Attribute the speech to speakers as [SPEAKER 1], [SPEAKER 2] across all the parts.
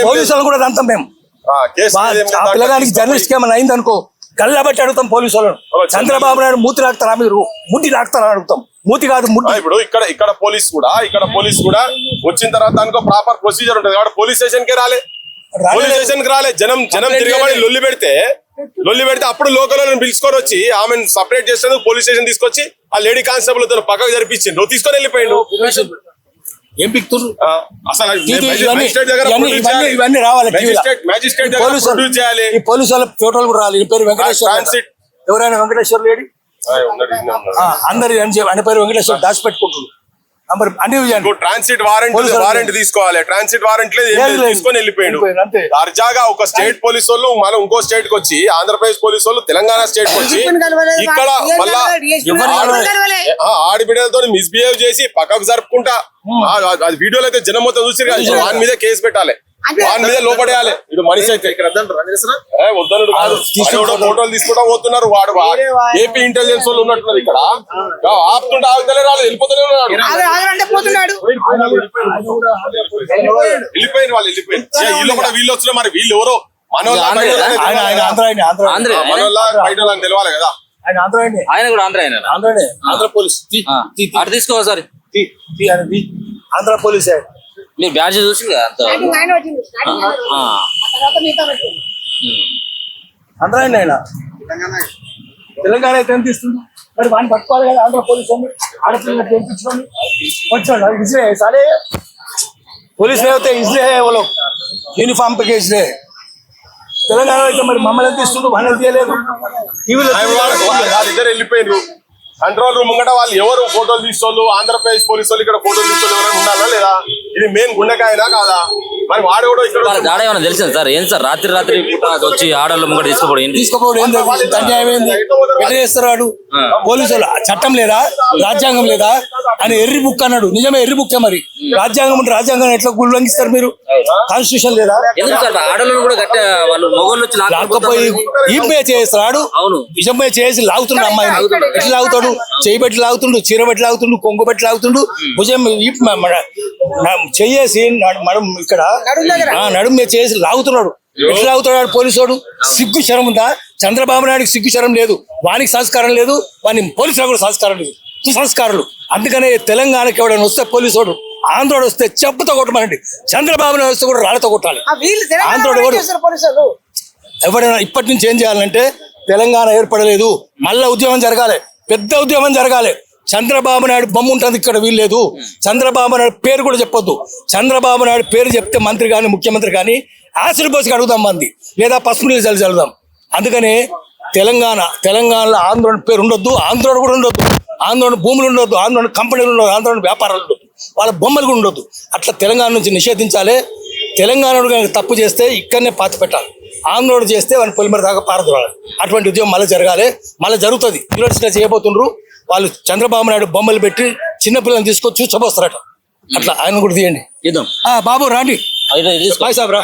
[SPEAKER 1] పోలీసులు కూడా అంటాం మేము. ఆ పిల్లగానికి జర్నలిస్ట్ ఏమైనా అయిందనుకో గల్లబట్టి అడుగుతాం పోలీసు వాళ్ళను. చంద్రబాబు నాయుడు మూతి లాగుతారా మీరు, ముట్టి లాగుతారా అడుగుతాం. మూతి కాదు ముట్టి.
[SPEAKER 2] ఇప్పుడు ఇక్కడ పోలీస్ కూడా వచ్చిన తర్వాత దానికో ప్రాపర్ ప్రొసీజర్ ఉంటుంది కాబట్టి పోలీస్ స్టేషన్ కి రాలే. జనం తిరగబడి లొల్లి పెడితే అప్పుడు లోకల్ పిలుచుకొని వచ్చి ఆమెను సపరేట్ చేసేందుకు పోలీస్ స్టేషన్ తీసుకొచ్చి ఆ లేడీ కానిస్టేబుల్ తో పక్కకు జరిపించిండు, తీసుకొని వెళ్ళిపోయిండు.
[SPEAKER 1] ఏం పిక్తురు అసలు
[SPEAKER 2] ఇవన్నీ
[SPEAKER 1] రావాలి. పోలీసు వాళ్ళ ఫోటోలు కూడా రావాలి. పేరు వెంకటేశ్వర, ఎవరైనా వెంకటేశ్వర లేడీ అందరి అని పేరు వెంకటేశ్వర దాచి పెట్టుకుంటున్నారు.
[SPEAKER 2] ట్రాన్సిట్ వారెంట్ తీసుకోవాలి. ట్రాన్సిట్ వారెంట్ లేదు, తీసుకొని వెళ్ళిపోయిండు. అర్జాగా ఒక స్టేట్ పోలీసు వాళ్ళు మనం ఇంకో స్టేట్ కి వచ్చి, ఆంధ్రప్రదేశ్ పోలీసు వాళ్ళు తెలంగాణ స్టేట్ కి వచ్చి ఇక్కడ మళ్ళా ఆడబిడ్డలతో మిస్బిహేవ్ చేసి పక్కకు జరుపుకుంటా అది వీడియోలో అయితే జనం మొత్తం చూసి వాని మీద కేసు పెట్టాలి, వాని మీద లోపడేయాలి. ఇప్పుడు మనిషి అయితే వద్దనుడు కాదు, ఫోటోలు తీసుకుంటా పోతున్నారు. వాడు ఏపీ ఇంటెలిజెన్స్ వాళ్ళు ఉన్నట్టున్నారు ఇక్కడ. ఆపుతుంటే ఆగుతలే రాలేదు, వెళ్ళిపోతూనే ఉన్నాడు. వెళ్ళిపోయిన వాళ్ళు వీళ్ళు కూడా వీళ్ళు వచ్చిన మరి వీళ్ళు ఎవరో మనోళ్ళ తెలవాలి కదా.
[SPEAKER 3] ఆయన కూడా ఆంధ్ర పోలీస్ తీసుకోవాలి సార్.
[SPEAKER 1] ఆంధ్ర పోలీస్
[SPEAKER 3] మీరు బ్యాడ్జ్ చూసి
[SPEAKER 1] ఆంధ్రాయణ ఆయన తెలంగాణ అయితే ఎంత ఇస్తుంది మరి వాడిని పట్టుకోవాలి కదా. ఆంధ్ర పోలీసు ఆడపిల్లలు తెప్పించుకొని వచ్చాడు ఇజ్రే సారే పోలీసు అయితే ఇజ్రే యూనిఫామ్ పే ఇజ్రే. తెలంగాణ అయితే మరి మమ్మల్ని ఎంత ఇస్తుండ్రు, వాళ్ళు తీయలేదు. టీవీలో
[SPEAKER 2] ఇద్దరు వెళ్ళిపోయినారు. కంట్రోల్ రూమ్ ముంగట వాళ్ళు ఎవరు ఫోటోలు తీసుకోళ్ళు, ఆంధ్రప్రదేశ్ పోలీసు వాళ్ళు ఇక్కడ ఫోటోలు తీసుకోవాలి ఎవరైనా ఉండాలా లేదా? ఇది మెయిన్ గుండెకాయనా కాదా? మరి వాడు కూడా ఇక్కడ
[SPEAKER 3] ఏమైనా తెలిసింది సార్? ఏం సార్ రాత్రి వచ్చి ఆడవాళ్ళు ముంగట
[SPEAKER 1] తీసుకోపోవడం ఎట్లా చేస్తారు? వాడు పోలీసులు చట్టం లేదా, రాజ్యాంగం లేదా అని ఎర్రి బుక్ అన్నాడు. నిజమే ఎర్రి బుక్కే. మరి రాజ్యాంగం అంటే రాజ్యాంగం ఎట్లా ఉల్లంఘిస్తారు మీరు? కాన్స్టిట్యూషన్ లేదా?
[SPEAKER 3] ఆడవాళ్ళు కూడా
[SPEAKER 1] లాక్కపోయి ఈపే చేస్తాడు. అవును, నిజమే చేసి లాగుతున్నాడు. అమ్మాయిని ఎట్లా లాగుతాడు? చేయి పెట్టి లాగుతుండు, చీర పెట్టి లాగుతుండు, కొంగు పెట్టి లాగుతుండు, భుజం చెయ్యేసి మనం ఇక్కడ నడుము మీద చేసి లాగుతున్నాడు. ఎట్లా లాగుతున్నాడు పోలీసుడు? సిగ్గు శరం ఉందా? చంద్రబాబు నాయుడుకి సిగ్గు శరం లేదు, వానికి సంస్కారం లేదు, వాని పోలీసులకు కూడా సంస్కారం లేదు, కుసంస్కారులు. అందుకనే తెలంగాణకి ఎవడైనా వస్తే పోలీసుడు, ఆంధ్రోడు వస్తే చెప్పుతో కొట్టమనండి, చంద్రబాబు నాయుడు వస్తే కూడా రాళ్ళతో కొట్టాలి. ఆంధ్రోడు ఎవరైనా ఇప్పటి నుంచి ఏం చేయాలంటే, తెలంగాణ ఏర్పడలేదు, మళ్ళా ఉద్యమం జరగాలి, పెద్ద ఉద్యమం జరగాలి. చంద్రబాబు నాయుడు బొమ్మ ఉంటుంది ఇక్కడ, వీల్లేదు. చంద్రబాబు నాయుడు పేరు కూడా చెప్పొద్దు. చంద్రబాబు నాయుడు పేరు చెప్తే మంత్రి కానీ ముఖ్యమంత్రి కానీ యాసిడ్ పోసి అడుగుదాం మంది, లేదా పసుపు నీళ్ళు చల్లుదాం. అందుకనే తెలంగాణలో ఆంధ్రోని పేరు ఉండొద్దు, ఆంధ్రోడు కూడా ఉండొద్దు, ఆంధ్రోని భూములు ఉండొద్దు, ఆంధ్రోని కంపెనీలు ఉండదు, ఆంధ్రోని వ్యాపారాలు ఉండొద్దు, వాళ్ళ బొమ్మలు కూడా ఉండొద్దు. అట్లా తెలంగాణ నుంచి నిషేధించాలి. తెలంగాణలో తప్పు చేస్తే ఇక్కడనే పాతి పెట్టాలి, ఆంధ్రోడు చేస్తే వాడిని పొలిమర దాకా పారదోడాలి. అటువంటి ఉద్యమం మళ్ళీ జరగాలి, మళ్ళీ జరుగుతుంది. యూనివర్సిటీలో చేయబోతుండ్రు వాళ్ళు. చంద్రబాబు నాయుడు బొమ్మలు పెట్టి చిన్నపిల్లల్ని తీసుకొచ్చి చూచబోస్తారట. అట్లా ఆయన కూడా తీయండి. బాబు రాండి, సాబ్ రా.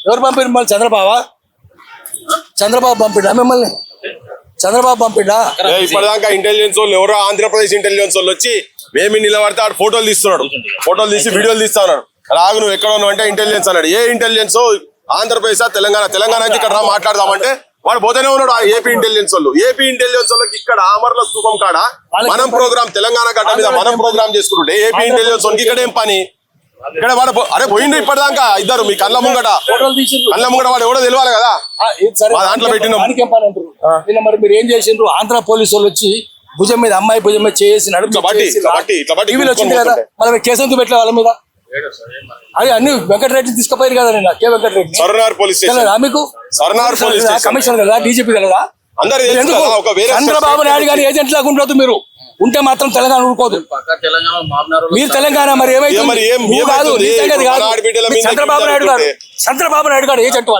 [SPEAKER 1] ఎవరు పంపిణీ మళ్ళీ? చంద్రబాబు పంపిడా మిమ్మల్ని? చంద్రబాబు పంపిడా?
[SPEAKER 2] ఇప్పటిదాకా ఇంటెలిజెన్స్ వాళ్ళు ఎవరో ఆంధ్రప్రదేశ్ ఇంటెలిజెన్స్ వాళ్ళు వచ్చి మేమి నిలబడితే ఆడు ఫోటోలు తీస్తున్నాడు, ఫోటోలు తీసి వీడియోలు తీస్తా ఉన్నాడు. రాగు నువ్వు ఎక్కడ ఉన్నావు అంటే ఇంటెలిజెన్స్ అన్నాడు. ఏ ఇంటెలిజెన్స్? ఆంధ్రప్రదేశ్ తెలంగాణ నుంచి ఇక్కడ మాట్లాడదామంటే వాడు పోతేనే ఉన్నాడు. ఏపీ ఇంటెలిజెన్స్ వాళ్ళు. ఏపీ ఇంటెలిజెన్స్ వాళ్ళకి ఇక్కడ అమర్ల స్థూపం కాడ మనం ప్రోగ్రామ్, తెలంగాణ గడ్డ మీద మనం ప్రోగ్రామ్ చేసుకుంటుంటే ఏపీ ఇంటెలిజెన్స్ వాళ్ళకి ఇక్కడ ఏం పని? ఇక్కడ వాడు అరే పోయిండు ఇప్పటిదాకా ఇద్దరు మీ కళ్ళ ముంగట వాడు ఎవడో తెలియాలి కదా. దాంట్లో పెట్టిన
[SPEAKER 1] మరి మీరు ఏం చేసిండ్రు? ఆంధ్ర పోలీసు వాళ్ళు వచ్చి భుజం మీద, అమ్మాయి భుజం మీద చేసి టీవీలో వచ్చింది కదా, మరి కేసు ఎందుకు పెట్టలే వాళ్ళ మీద? అది అన్ని వెంకటరెడ్డి తీసుకుపోయారు కదా. నేను కే వెంకటరెడ్డి మీకు కమిషనర్ కదా, డీజీపీ కదా. చంద్రబాబు నాయుడు గారి ఏజెంట్ లాగా ఉండదు మీరు. ఉంటే మాత్రం తెలంగాణ ఊరుకోదు. మీరు తెలంగాణ మరి ఏమైతే కాదు, చంద్రబాబు నాయుడు గారు ఏజెంట్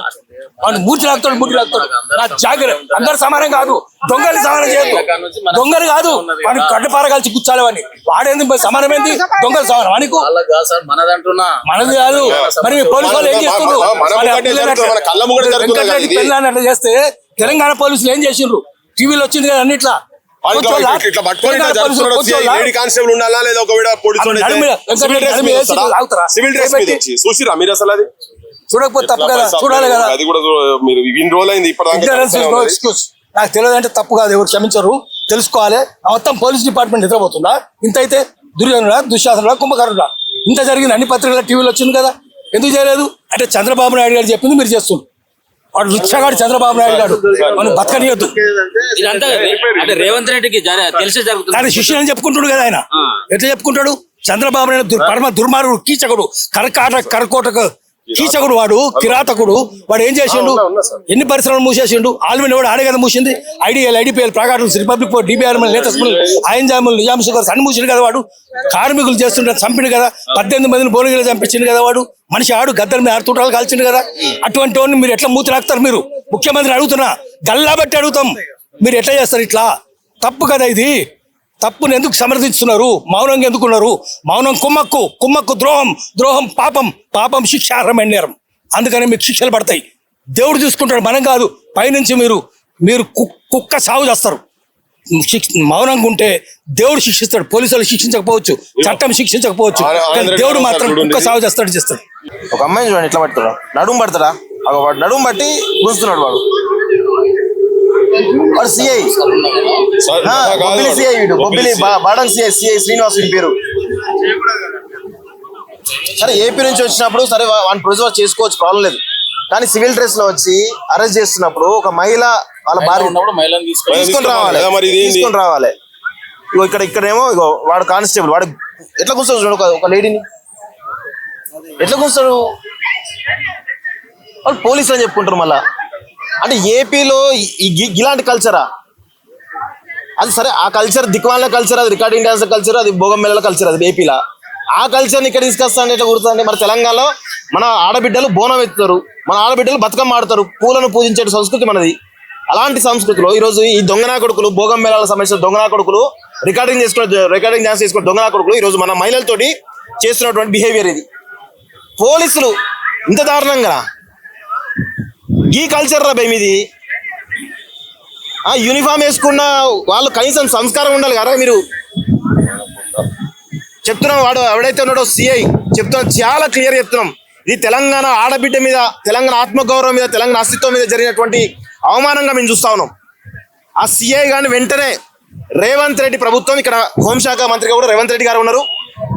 [SPEAKER 1] వాళ్ళు మూర్తి లాగుతాడు, ముట్టి లాగుతాడు. నా జాగ్రత్త, అందరు సమానం కాదు, దొంగలు సమానం చేయదు. దొంగలు కాదు, వాడిని కడ్డపార కలిసి కూర్చాలి. వాడిని వాడేంది సమానమైంది? దొంగలు సమానం వానికి మనది కాదు. మరి పోలీసు వాళ్ళు ఏం చేస్తున్నారు? పెళ్ళాన్ని అట్లా చేస్తే తెలంగాణ పోలీసులు ఏం చేసిండ్రు? టీవీలో వచ్చింది కదా అన్నిట్లా.
[SPEAKER 2] వాడు ఇట్లా పట్టుకొని ఇట్లా జరుపుతున్నాడు. లేడీ కానిస్టేబుల్ ఉండాలా లేదా ఒకవేళ పోలీసు సివిల్ డ్రెస్ మీద వచ్చి చూసిరా మీరు అసలు అది
[SPEAKER 1] చూడకపోతే తప్పు కదా, చూడాలి కదా.
[SPEAKER 2] అది కూడా మీరు ఇన్ని రోజులైంది ఇప్పటిదాకా
[SPEAKER 1] నాకు తెలియదు అంటే తప్పు కాదు, ఎవరు క్షమించరు, తెలుసుకోవాలి. మొత్తం పోలీస్ డిపార్ట్మెంట్ నిద్రపోతుందా? ఇంత అయితే దుర్యోధనుడా, దుశ్శాసనుడా, కుంభకర్ణుడా, ఇంత జరిగింది. అన్ని పత్రికల టీవీలో వచ్చింది కదా, ఎందుకు చేయలేదు అంటే చంద్రబాబు నాయుడు గారు చెప్పింది మీరు చేస్తున్నారు. వాడు రిక్షగాడు చంద్రబాబు నాయుడు గాడు, మనం బతకనియొద్దు.
[SPEAKER 3] ఇదంతా అంటే రేవంత్ రెడ్డికి తెలిసి జరుగుతుంది.
[SPEAKER 1] కానీ శిష్యులు అని చెప్పుకుంటాడు కదా ఆయన. ఎట్లా చెప్పుకుంటాడు? చంద్రబాబు నాయుడు పరమ దుర్మార్గుడు, కీచకుడు, కరకోటక కీచకుడు, వాడు కిరాతకుడు. వాడు ఏం చేసిండు? ఎన్ని పరిశ్రమలు మూసేసిండు? ఆల్మీని వాడు ఆడే కదా మూసింది. ఐడిఎల్, ఐడిపిఎల్, ప్రకాటల్స్, రిపబ్లిక్, డిబిఆర్, లేటెస్ట్ ఐఎన్జాములు, నిజాం షుగర్స్ అన్ని మూసిండు కదా. వాడు కార్మికులు చేస్తుంటే చంపిండు కదా, 18 మందిని బోనగిలో చంపించిండు కదా. వాడు మనిషి ఆడు గద్దల మీద 6 తూటాలు కాల్చిండు కదా. అటువంటి వాడిని మీరు ఎట్లా మూతి రాస్తారు? మీరు ముఖ్యమంత్రి అడుగుతున్నా, గల్లా బట్టి అడుగుతాం, మీరు ఎట్లా చేస్తారు? ఇట్లా తప్పు కదా ఇది. తప్పుని ఎందుకు సమర్థిస్తున్నారు? మౌనంగా ఎందుకున్నారు? మౌనం కుమ్మక్కు, ద్రోహం పాపం శిక్ష, అర్హమైన నేరం. అందుకని మీకు శిక్షలు పడతాయి. దేవుడు చూసుకుంటాడు, మనం కాదు. పైనుంచి మీరు కుక్క సాగు చేస్తారు. మౌనంగా ఉంటే దేవుడు శిక్షిస్తాడు. పోలీసులు శిక్షించకపోవచ్చు, చట్టం శిక్షించకపోవచ్చు, దేవుడు మాత్రం కుక్క సాగు చేస్తాడు.
[SPEAKER 4] ఒక అమ్మాయిని చూడండి ఎట్లా పడతాడా, నడుము పడతాడా? వాడు నడుము బట్టి కూస్తున్నాడు. వాడు సిఐ, బొబ్బిలి సిఐ, వీడు బొబ్బిలి బాడం సిఐ శ్రీనివాస్ వీడి పేరు. సరే ఏపీ నుంచి వచ్చినప్పుడు సరే వాడిని ప్రొడ్యూస్ చేసుకోవచ్చు, ప్రాబ్లం లేదు. కానీ సివిల్ డ్రెస్ లో వచ్చి అరెస్ట్ చేస్తున్నప్పుడు ఒక మహిళ వాళ్ళ భార్య తీసుకొని రావాలి. ఇగో ఇక్కడేమో ఇగో వాడు కానిస్టేబుల్, వాడు ఎట్లా కూర్చోడు చూడు ఒక లేడీని, ఎట్లా కూర్చోడు? వాళ్ళు పోలీసులు అని చెప్పుకుంటారు మళ్ళా. అంటే ఏపీలో ఇలాంటి కల్చరా? అది సరే, ఆ కల్చర్ దిక్వాళ్ళ కల్చర్, అది రికార్డింగ్ డాన్స్ కల్చర్, అది భోగంబెల్లల కల్చర్, అది ఏపీలో. ఆ కల్చర్ని ఇక్కడ తీసుకొస్తాండి, ఎట్లా కుడుతుంది? మరి తెలంగాణలో మన ఆడబిడ్డలు బోనం ఎత్తుతారు, మన ఆడబిడ్డలు బతుకమ్మ ఆడతారు, పూలను పూజించే సంస్కృతి మనది. అలాంటి సంస్కృతిలో ఈరోజు ఈ దొంగనా కొడుకులు, భోగంబెల్లల సంబంధించిన దొంగనా కొడుకులు, రికార్డింగ్ డాన్స్ చేసుకునే దొంగనా కొడుకులు ఈరోజు మన మహిళలతోటి చేస్తున్నటువంటి బిహేవియర్ ఇది. పోలీసులు ఇంత దారుణంగా ఈ కల్చర్ రా భయమిది. యూనిఫామ్ వేసుకున్న వాళ్ళు కనీసం సంస్కారం ఉండాలి కదా. మీరు చెప్తున్నాం, వాడు ఎవడైతే ఉన్నాడో సిఐ చెప్తున్నాం, చాలా క్లియర్ చెప్తున్నాం. ఇది తెలంగాణ ఆడబిడ్డ మీద, తెలంగాణ ఆత్మగౌరవం మీద, తెలంగాణ అస్తిత్వం మీద జరిగినటువంటి అవమానంగా మేము చూస్తా ఉన్నాం. ఆ సిఐ గాని వెంటనే రేవంత్ రెడ్డి ప్రభుత్వం, ఇక్కడ హోంశాఖ మంత్రిగా కూడా రేవంత్ రెడ్డి గారు ఉన్నారు,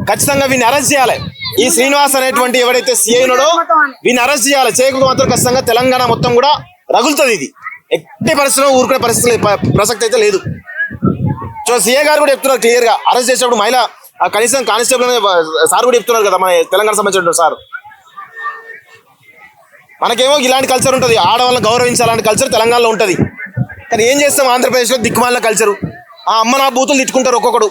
[SPEAKER 4] ఖచ్చితంగా వీడిని అరెస్ట్ చేయాలి. ఈ శ్రీనివాస్ అనేటువంటి ఎవరైతే సిఐ ఉన్నాడో వీడిని అరెస్ట్ చేయాలి. చేయకపోతే మాత్రం ఖచ్చితంగా తెలంగాణ మొత్తం కూడా రగులుతుంది. ఇది ఎట్టి పరిస్థితుల్లో ఊరుకునే ప్రసక్తి అయితే లేదు. సో సిఐ గారు కూడా చెప్తున్నారు క్లియర్ గా, అరెస్ట్ చేసేటప్పుడు మహిళ కనీసం కానిస్టేబుల్ సార్ కూడా చెప్తున్నారు కదా, మన తెలంగాణ సంబంధించిన సార్. మనకేమో ఇలాంటి కల్చర్ ఉంటుంది, ఆడవాళ్ళని గౌరవించాలంటే కల్చర్ తెలంగాణలో ఉంటుంది. కానీ ఏం చేస్తాం, ఆంధ్రప్రదేశ్లో దిక్కుమాలిన కల్చరు. ఆ అమ్మ నా బూతులు తిట్టుకుంటారు ఒక్కొక్కడు.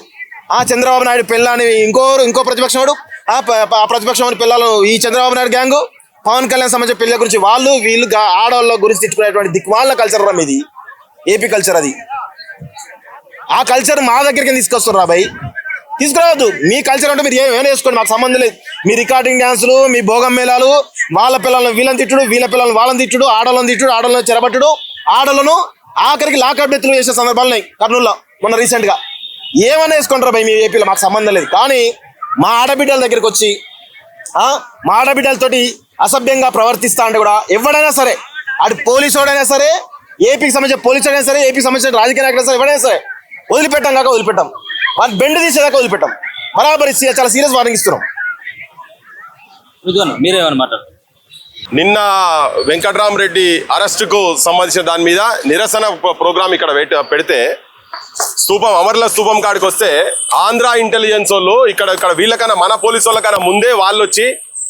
[SPEAKER 4] చంద్రబాబు నాయుడు పిల్లని ఇంకో ప్రతిపక్షం వాడు, ఆ ప్రతిపక్షం పిల్లలు ఈ చంద్రబాబు నాయుడు గ్యాంగు, పవన్ కళ్యాణ్ సంబంధించిన పిల్లల గురించి వీళ్ళు ఆడవాళ్ళ గురించి తిట్టుకునేటువంటి దిక్కుమాలిన కల్చర్ రా మీది, ఏపీ కల్చర్ అది. ఆ కల్చర్ మా దగ్గరికి తీసుకొస్తారు రా భయ్, తీసుకురావద్దు. మీ కల్చర్ అంటే మీరు ఏమైనా వేసుకోండి, మాకు సంబంధం లేదు. మీ రికార్డింగ్ డ్యాన్సులు, మీ భోగం మేళాలు, వాళ్ళ పిల్లలను వీళ్ళని తిట్టుడు, వీళ్ళ పిల్లలను వాళ్ళని తిట్టుడు, ఆడవాళ్ళని తిట్టుడు, ఆడవాళ్ళని చెరబట్టుడు, ఆడలను ఆఖరికి లాకప్ డెత్తులు చేసే సందర్భాలు ఉన్నాయి కర్నూలులో మొన్న రీసెంట్ గా. ఏమైనా వేసుకుంటారా భయ్ మీ ఏపీలో, మాకు సంబంధం లేదు. కానీ మా ఆడబిడ్డల దగ్గరికి వచ్చి మా ఆడబిడ్డలతోటి అసభ్యంగా ప్రవర్తిస్తా అంటే కూడా ఎవడైనా సరే, అటు పోలీసు వాడైనా సరే, ఏపీకి సంబంధించిన పోలీసు అయినా సరే, ఏపీకి సంబంధించిన రాజకీయ నాయకులు సరే, ఎవడైనా సరే వదిలిపెట్టాం కాక వదిలిపెట్టాం, వాళ్ళని బెండ్ తీసేదాకా వదిలిపెట్టాం. బరాబర్ చాలా సీరియస్ వార్నింగ్ ఇస్తున్నాం.
[SPEAKER 3] మీరేమన్నా మాట్లాడు.
[SPEAKER 2] నిన్న వెంకట్రామరెడ్డి అరెస్టుకు సంబంధించిన దాని మీద నిరసన ప్రోగ్రాం ఇక్కడ పెడితే స్తూపం, అమర్ల స్తూపం కాడికి వస్తే ఆంధ్ర ఇంటెలిజెన్స్ వాళ్ళు ఇక్కడ వీళ్ళకన్నా మన పోలీసు వాళ్ళకన్నా ముందే వాళ్ళు వచ్చి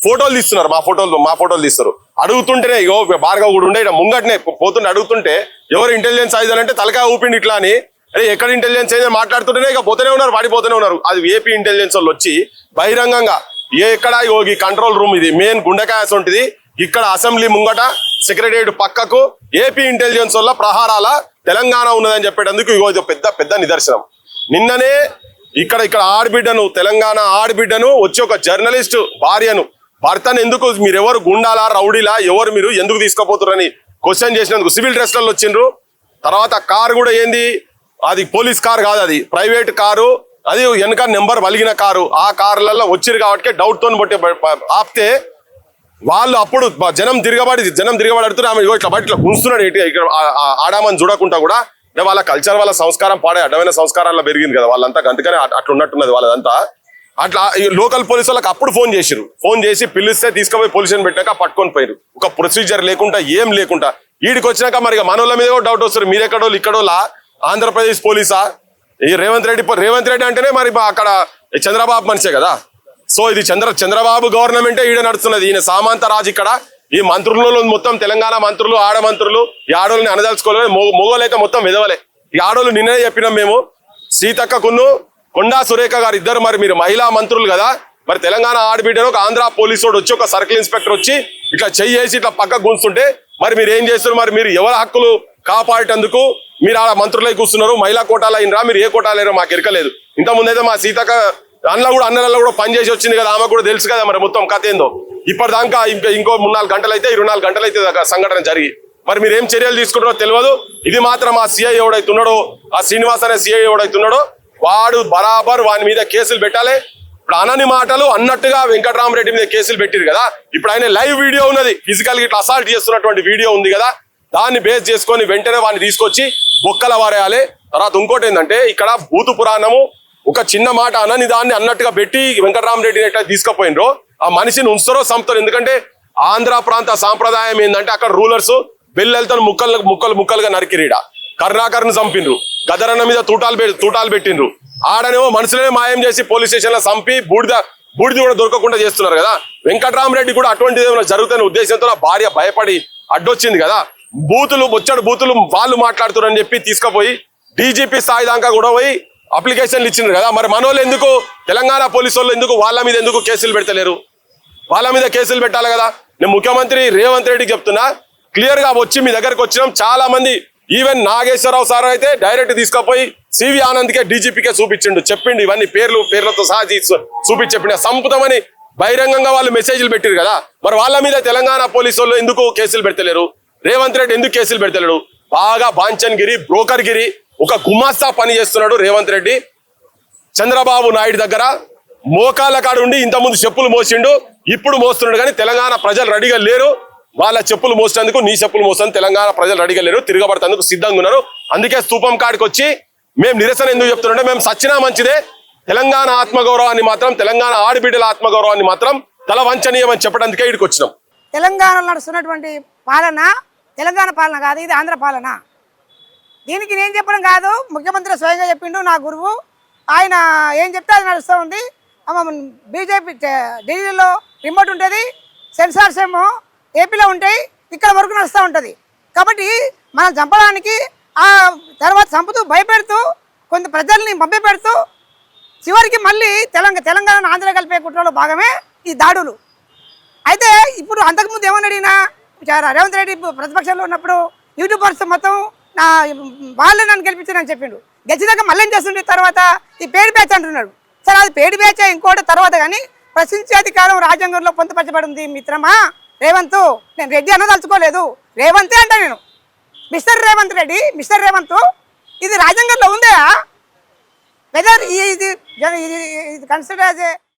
[SPEAKER 2] ఫోటోలు తీస్తున్నారు. మా ఫోటోలు తీస్తారు. అడుగుతుంటేనే ఇగో భార్గవ్ కూడా ఉండే ముంగట్నే పోతుంటే అడుగుతుంటే ఎవరు ఇంటెలిజెన్స్ ఐజర్ అంటే తలకాయ ఊపిండి ఇట్లా అని, అరే ఎక్కడ ఇంటెలిజెన్స్ ఐజర్ మాట్లాడుతుంటేనే ఇక పోతూనే ఉన్నారు, వాడిపోతూనే ఉన్నారు. అది ఏపీ ఇంటెలిజెన్స్ వాళ్ళు వచ్చి బహిరంగంగా ఎక్కడ ఈ కంట్రోల్ రూమ్, ఇది మెయిన్ గుండెకాయస్ ఉంటుంది, ఇక్కడ అసెంబ్లీ ముంగట సెక్రటరియట్ పక్కకు ఏపీ ఇంటెలిజెన్స్ వల్ల ప్రహారాల తెలంగాణ ఉన్నదని చెప్పేటందుకు ఇగో ఇది పెద్ద నిదర్శనం. నిన్ననే ఇక్కడ ఆడబిడ్డను, తెలంగాణ ఆడబిడ్డను వచ్చి ఒక జర్నలిస్ట్ భర్తను ఎందుకు మీరెవరు గుండాలా రౌడీలా ఎవరు మీరు ఎందుకు తీసుకుపోతారని క్వశ్చన్ చేసినందుకు సివిల్ డ్రెస్లలో వచ్చిండ్రు. తర్వాత కారు కూడా ఏంది అది పోలీస్ కారు కాదు, అది ప్రైవేట్ కారు, అది వెనక నెంబర్ వలిగిన కారు. ఆ కార్లలో వచ్చిరు కాబట్టి డౌట్ తోని బట్టి ఆపితే వాళ్ళు అప్పుడు జనం తిరగబడి అడుగుతున్నారు. ఆమె ఇట్లా బట్టి ఇట్లా గుంస్తున్నాడు ఇక్కడ ఆడామని చూడకుండా కూడా. వాళ్ళ కల్చర్ వాళ్ళ సంస్కారం పాడే అడ్డమైన సంస్కారాల్లో పెరిగింది కదా వాళ్ళంతా, అందుకనే అట్లా ఉన్నట్టున్నది వాళ్ళదంతా. అట్లా ఈ లోకల్ పోలీసు వాళ్ళకి అప్పుడు ఫోన్ చేసి పిలిస్తే తీసుకుపోయి పోలీస్ స్టేషన్ పెట్టాక పట్టుకొని పోయారు. ఒక ప్రొసీజర్ లేకుండా ఏం లేకుండా ఈడికి వచ్చినాక మరి మనోళ్ళ మీద కూడా డౌట్ వస్తారు. మీరెక్కడో ఇక్కడోలా ఆంధ్రప్రదేశ్ పోలీసా? ఈ రేవంత్ రెడ్డి అంటేనే మరి అక్కడ చంద్రబాబు మనిషే కదా. సో ఇది చంద్రబాబు గవర్నమెంటే ఈడ నడుస్తున్నది. ఈయన సామంత రాజు ఇక్కడ. ఈ మంత్రులలో మొత్తం తెలంగాణ మంత్రులు, ఆడ మంత్రులు, ఈ ఆడోళ్ళని అనదలుచుకోలేదు. మొగోళ్ళు అయితే మొత్తం విధవలే. ఈ ఆడోళ్ళు నిన్నే చెప్పినాం మేము, సీతక్కకును కొండా సురేఖ గారు ఇద్దరు మరి మీరు మహిళా మంత్రులు కదా, మరి తెలంగాణ ఆడబిడ్డను ఒక ఆంధ్ర పోలీసు వాడు వచ్చి ఒక సర్కిల్ ఇన్స్పెక్టర్ వచ్చి ఇట్లా చెయ్యేసి ఇట్లా పక్క గుంస్తుంటే మరి మీరు ఏం చేస్తున్నారు? మరి మీరు ఎవరి హక్కులు కాపాడేటందుకు మీరు ఆ మంత్రులై కూర్చున్నారు. మహిళా కోటాలు అయినరా, మీరు ఏ కోటాలు అయినా మాకు ఎరకలేదు. ఇంతకుముందైతే మా సీతక్క అన్నలలో కూడా పని చేసి వచ్చింది కదా, ఆమె కూడా తెలుసు కదా మరి మొత్తం కథ ఏందో. ఇప్పటిదాకా ఇంకో 3-4 గంటలు అయితే 24 గంటలు అయితే సంఘటన జరిగి మరి మీరు ఏం చర్యలు తీసుకుంటారో తెలియదు. ఇది మాత్రం ఆ సిఐ ఎవడైతున్నాడో, ఆ శ్రీనివాస్ అనే సిఐ ఎవడైతున్నాడో వాడు బరాబర్ వాని మీద కేసులు పెట్టాలి. ఇప్పుడు అనని మాటలు అన్నట్టుగా వెంకటరామరెడ్డి మీద కేసులు పెట్టిరు కదా. ఇప్పుడు ఆయన లైవ్ వీడియో ఉన్నది, ఫిజికల్ ఇట్లా అసాల్ట్ చేస్తున్నటువంటి వీడియో ఉంది కదా, దాన్ని బేస్ చేసుకొని వెంటనే వాడిని తీసుకొచ్చి బొక్కల వారేయాలి. తర్వాత ఇంకోటి ఏంటంటే ఇక్కడ భూతు పురాణము ఒక చిన్న మాట అనని దాన్ని అన్నట్టుగా పెట్టి వెంకటరామరెడ్డిని ఎట్లా తీసుకుపోయినరో ఆ మనిషిని ఉంచుతారో చంపుతారు. ఎందుకంటే ఆంధ్ర ప్రాంత సాంప్రదాయం ఏంటంటే అక్కడ రూలర్స్ బెల్లెలతో ముక్కలుగా నరికిరీడ. కరుణాకర్ని చంపిండ్రు, గదరన్న మీద తూటాలు పెట్టిండ్రు. ఆడనేమో మనుషులనే మాయం చేసి పోలీస్ స్టేషన్ లో చంపి బూడిద కూడా దొరకకుండా చేస్తున్నారు కదా. వెంకటరామరెడ్డి కూడా అటువంటిది ఏమైనా జరుగుతున్న ఉద్దేశంతో భార్య భయపడి అడ్డొచ్చింది కదా. బొచ్చడు బూతులు వాళ్ళు మాట్లాడుతున్నారని చెప్పి తీసుకుపోయి డీజీపీ స్థాయి దాకా కూడా పోయి అప్లికేషన్లు ఇచ్చిండ్రు కదా. మరి మనోళ్ళు ఎందుకు, తెలంగాణ పోలీసు వాళ్ళు ఎందుకు వాళ్ళ మీద ఎందుకు కేసులు పెడతలేరు? వాళ్ళ మీద కేసులు పెట్టాలి కదా. నేను ముఖ్యమంత్రి రేవంత్ రెడ్డికి చెప్తున్నా, క్లియర్ గా వచ్చి మీ దగ్గరకు వచ్చినాం. చాలా మంది ఈవెన్ నాగేశ్వరరావు సార్ అయితే డైరెక్ట్ తీసుకుపోయి సివి ఆనంద్కే డీజీపీకే చూపించిండు, చెప్పిండు ఇవన్నీ పేర్లతో సహా చూపించి చెప్పిండు. సంపుతమని బహిరంగంగా వాళ్ళు మెసేజ్లు పెట్టారు కదా. మరి వాళ్ళ మీద తెలంగాణ పోలీసు వాళ్ళు ఎందుకు కేసులు పెడతలేరు? రేవంత్ రెడ్డి ఎందుకు కేసులు పెడతలేడు? బాగా బాంచన్ గిరి, బ్రోకర్ గిరి, ఒక గుమాస్తా పని చేస్తున్నాడు రేవంత్ రెడ్డి. చంద్రబాబు నాయుడు దగ్గర మోకాళ్ళ కాడు ఉండి ఇంతకుముందు చెప్పులు మోసిండు, ఇప్పుడు మోస్తున్నాడు. కానీ తెలంగాణ ప్రజలు రెడీగా లేరు. వాళ్ళ చెప్పులు మోసేందుకు, నీ చెప్పులు మోసేందుకు తెలంగాణ ప్రజలు రెడీగా లేరు, తిరగబడతాందుకు సిద్ధంగా ఉన్నారు. అందుకే స్తూపం కాడికి వచ్చి మేము నిరసన ఎందుకు చెప్తుంటే, మేము సచ్చినా మంచిదే, తెలంగాణ ఆత్మగౌరవాన్ని మాత్రం, తెలంగాణ ఆడబిడ్డల ఆత్మగౌరవాన్ని మాత్రం తల వంచనీయమని చెప్పడానికే ఇక్కడికి వచ్చినాం.
[SPEAKER 5] తెలంగాణలో నడుస్తున్నటువంటి పాలన తెలంగాణ పాలన కాదు, ఇది ఆంధ్ర పాలన. దీనికి నేను చెప్పడం కాదు, ముఖ్యమంత్రి స్వయంగా చెప్పిండు, నా గురువు. ఆయన ఏం చెప్తే అది నడుస్తూ ఉంది. బీజేపీ ఢిల్లీలో రిమోట్ ఉంటుంది, సెన్సార్స్ ఏమో ఏపీలో ఉంటాయి, ఇక్కడ వరకు నడుస్తూ ఉంటుంది. కాబట్టి మనం చంపడానికి ఆ తర్వాత చంపుతూ భయపెడుతూ కొంత ప్రజల్ని మభ్యపెడుతూ చివరికి మళ్ళీ తెలంగాణ ఆంధ్ర కలిపే కుట్రలో భాగమే ఈ దాడులు. అయితే ఇప్పుడు అంతకుముందు ఏమని అడిగినా రేవంత్ రెడ్డి ప్రతిపక్షంలో ఉన్నప్పుడు యూట్యూబర్స్ మొత్తం వాళ్ళే నన్ను గెలిపించారని చెప్పిండు. గెలిచినాక మళ్ళీ ఏం చేస్తుండే తర్వాత ఈ పేడ్ బ్యాచ్ అంటున్నాడు. సరే అది పేడ్ బ్యాచ్ ఇంకోటి తర్వాత, కానీ ప్రశ్నించే అధికారం రాజ్యాంగంలో పొందుపరచబడింది మిత్రమా రేవంత్. నేను రెడ్డి అన్నదలుచుకోలేదు, రేవంతే అంట నేను. మిస్టర్ రేవంత్ రెడ్డి, మిస్టర్ రేవంత్, ఇది రాజ్యాంగంలో ఉందా? వెదర్ ఇది కన్సిడర్ యాజ్ ఏ